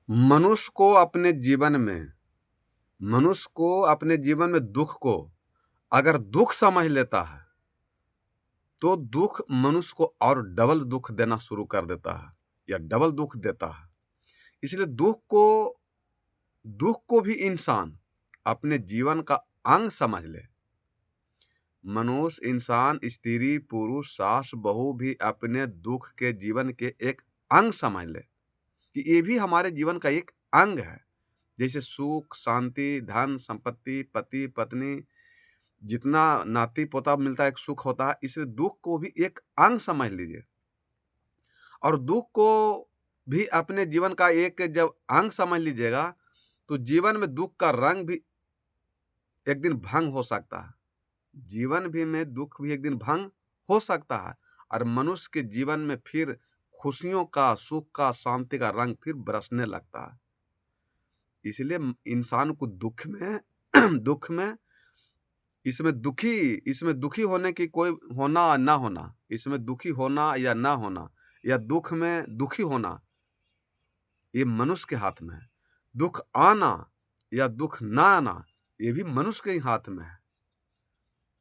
मनुष्य को अपने जीवन में दुख को अगर दुख समझ लेता है तो दुख मनुष्य को और डबल दुख देना शुरू कर देता है या डबल दुख देता है। इसलिए दुख को भी इंसान अपने जीवन का अंग समझ ले। मनुष्य, इंसान, स्त्री, पुरुष, सास, बहू भी अपने दुख के जीवन के एक अंग समझ ले कि ये भी हमारे जीवन का एक अंग है। जैसे सुख, शांति, धन, संपत्ति, पति, पत्नी, जितना नाती पोता मिलता है एक सुख होता है, इसलिए दुख को भी एक अंग समझ लीजिए। और दुख को भी अपने जीवन का एक जब अंग समझ लीजिएगा तो जीवन में दुख का रंग भी एक दिन भंग हो सकता है। जीवन भी में दुख भी एक दिन भंग हो सकता है और मनुष्य के जीवन में फिर खुशियों का, सुख का, शांति का रंग फिर बरसने लगता है। इसलिए इंसान को दुख में दुख में इसमें दुखी होने की कोई होना ना होना, इसमें दुखी होना या ना होना या दुख में दुखी होना ये मनुष्य के हाथ में है। दुख आना या दुख ना आना ये भी मनुष्य के ही हाथ में है।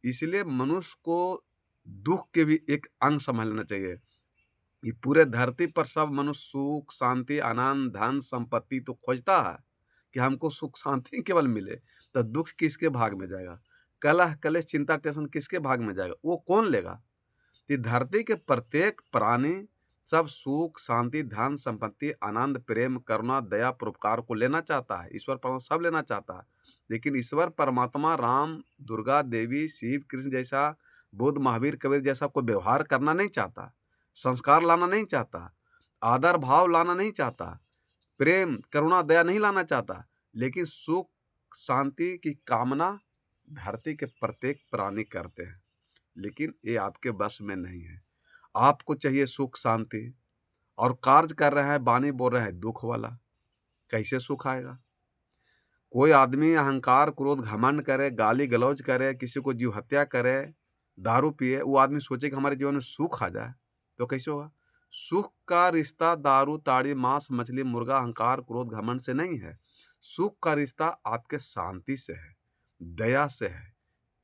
इसलिए मनुष्य को दुख के भी एक अंग समझना चाहिए। ये पूरे धरती पर सब मनुष्य सुख, शांति, आनंद, धन, संपत्ति तो खोजता है कि हमको सुख शांति केवल मिले, तो दुख किसके भाग में जाएगा? कलह कलेश चिंता टेंशन किसके भाग में जाएगा? वो कौन लेगा? तो धरती के प्रत्येक प्राणी सब सुख, शांति, धन, संपत्ति, आनंद, प्रेम, करुणा, दया, परोपकार को लेना चाहता है। ईश्वर परमात्मा सब लेना चाहता है, लेकिन ईश्वर परमात्मा राम, दुर्गा देवी, शिव, कृष्ण जैसा, बुद्ध, महावीर, कबीर जैसा कोई व्यवहार करना नहीं चाहता, संस्कार लाना नहीं चाहता, आदर भाव लाना नहीं चाहता, प्रेम, करुणा, दया नहीं लाना चाहता, लेकिन सुख शांति की कामना धरती के प्रत्येक प्राणी करते हैं। लेकिन ये आपके बस में नहीं है। आपको चाहिए सुख शांति और कार्य कर रहे हैं, वाणी बोल रहे हैं दुख वाला, कैसे सुख आएगा? कोई आदमी अहंकार, क्रोध, घमंड करे, गाली गलौज करे, किसी को जीव हत्या करे, दारू पिए, वो आदमी सोचे कि हमारे जीवन में सुख आ जाए, तो कैसे होगा? सुख का रिश्ता दारू, ताड़ी, मांस, मछली, मुर्गा, अहंकार, क्रोध, घमंड से नहीं है। सुख का रिश्ता आपके शांति से है, दया से है,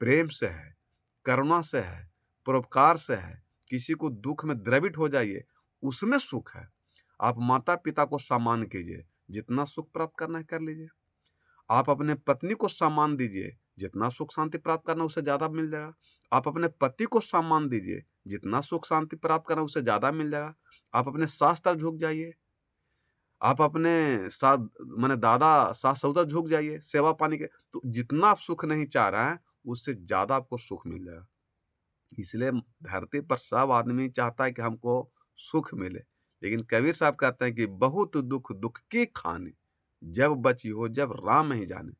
प्रेम से है, करुणा से है, परोपकार से है। किसी को दुख में द्रवित हो जाइए, उसमें सुख है। आप माता पिता को सम्मान कीजिए, जितना सुख प्राप्त करना है कर लीजिए। आप अपने पत्नी को सम्मान दीजिए, जितना सुख शांति प्राप्त करना उससे ज्यादा मिल जाएगा। आप अपने पति को सम्मान दीजिए, जितना सुख शांति प्राप्त करना उससे ज्यादा मिल जाएगा। आप अपने सास तरफ झुक जाइए, आप अपने साथ माने दादा सास सौदा झुक जाइए सेवा पानी के, तो जितना आप सुख नहीं चाह रहे हैं उससे ज्यादा आपको सुख मिल जाएगा। इसलिए धरती पर सब आदमी चाहता है कि हमको सुख मिले, लेकिन कबीर साहब कहते हैं कि बहुत दुख दुख की खानी, जब बची हो जब राम ही जाने।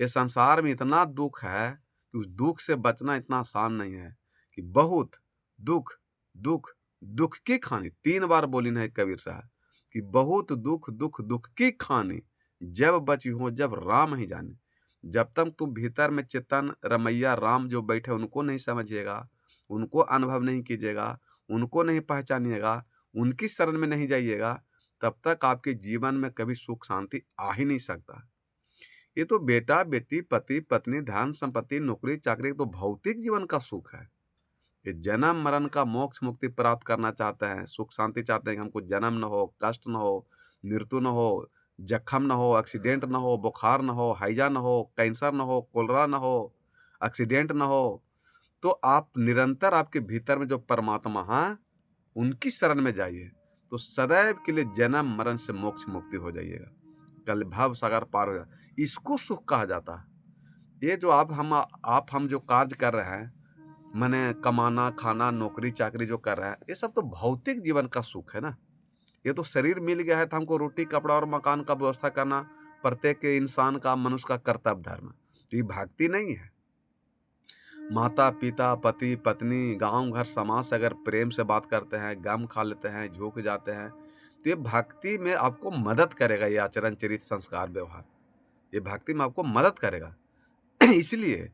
ये संसार में इतना दुख है कि उस दुख से बचना इतना आसान नहीं है कि बहुत दुख दुख दुख की खानी, 3 बार बोली नहीं कबीर साहब कि बहुत दुख दुख दुख की खानी, जब बची हो जब राम ही जाने। जब तक तुम भीतर में चेतन रमैया राम जो बैठे उनको नहीं समझिएगा, उनको अनुभव नहीं कीजिएगा, उनको नहीं पहचानिएगा, उनकी शरण में नहीं जाइएगा, तब तक आपके जीवन में कभी सुख शांति आ ही नहीं सकता। ये तो बेटा बेटी, पति पत्नी, धन संपत्ति, नौकरी चाकरी तो भौतिक जीवन का सुख है। ये जन्म मरण का मोक्ष मुक्ति प्राप्त करना चाहते हैं, सुख शांति चाहते हैं कि हमको जन्म न हो, कष्ट न हो, मृत्यु न हो, जख्म न हो, एक्सीडेंट न हो, बुखार न हो, हैजा न हो, कैंसर न हो, कोलरा न हो, एक्सीडेंट न हो। तो आप निरंतर आपके भीतर में जो परमात्मा है उनकी शरण में जाइए, तो सदैव के लिए जन्म मरण से मोक्ष मुक्ति हो जाइएगा, कल भव सागर पार हो जाए। इसको सुख कहा जाता है। ये जो आप हम जो कार्य कर रहे हैं, माने कमाना खाना नौकरी चाकरी जो कर रहे हैं, ये सब तो भौतिक जीवन का सुख है ना। ये तो शरीर मिल गया है तो हमको रोटी कपड़ा और मकान का व्यवस्था करना प्रत्येक इंसान का, मनुष्य का कर्तव्य धर्म। ये भक्ति नहीं है। माता पिता, पति पत्नी, गांव घर समाज से अगर प्रेम से बात करते हैं, गम खा लेते हैं, झुक जाते हैं, तो ये भक्ति में आपको मदद करेगा। ये आचरण चरित संस्कार व्यवहार ये भक्ति में आपको मदद करेगा। इसलिए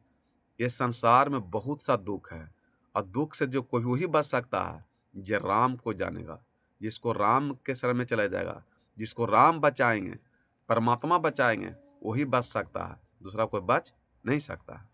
ये संसार में बहुत सा दुख है, और दुख से जो कोई वही बच सकता है जो राम को जानेगा, जिसको राम के शरण में चला जाएगा, जिसको राम बचाएंगे, परमात्मा बचाएंगे, वही बच सकता है, दूसरा कोई बच नहीं सकता है।